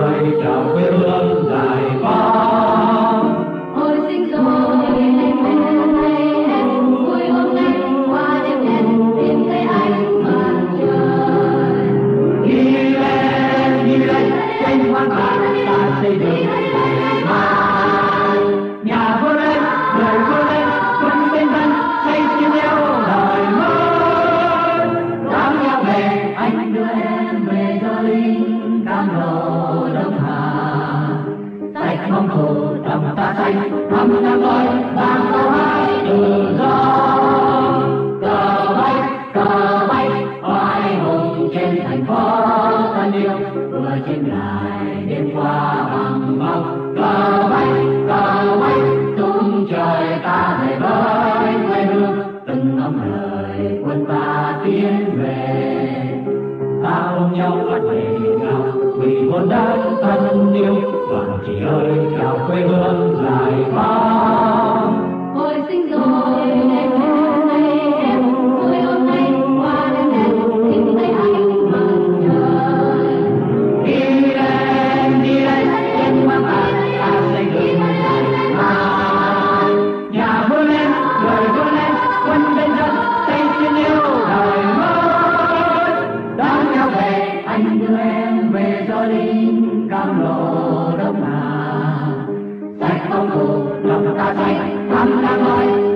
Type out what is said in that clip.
ơi chào quê hương giải phóng. Ôi sinh rồi em vui hôm nay qua đêm đen tìm thấy anh mặt trời. Đi lên trên hoang dã ta xây dựng ngày mai. Nhà vươn lên người vươn lên quân bên dân xây chiến yêu đời mới. Đám nhau về anh đưa em về cho lính cam lộ Đông Hà. Tay bóng thù đầm ta xanh thăm năm ơi đang câu hát tự do. Cờ bay oai hùng trên thành phố thân yêu vừa trên lại đêm qua bằng mong. Cờ bay tung trời ta về với quê hương từng ngóng lời quân ta tiến về. Ta ôm nhau bắt về ngào vì hồn đất thân yêu đoàn chị ơi chào quê hương giải phóng. Ôi sinh rồi em vui hôm nay qua đêm đen tìm thấy anh mặt trời. Đi lên trên hoang dã ta xây dựng ngày mai. Nhà vươn lên người vươn lên quân bên dân xây chiến yêu đời mới. Đón nhau về anh đưa em về cho lính cam lộ Đông Hà. Sạch bóng thù lòng ta xanh thăm đang nói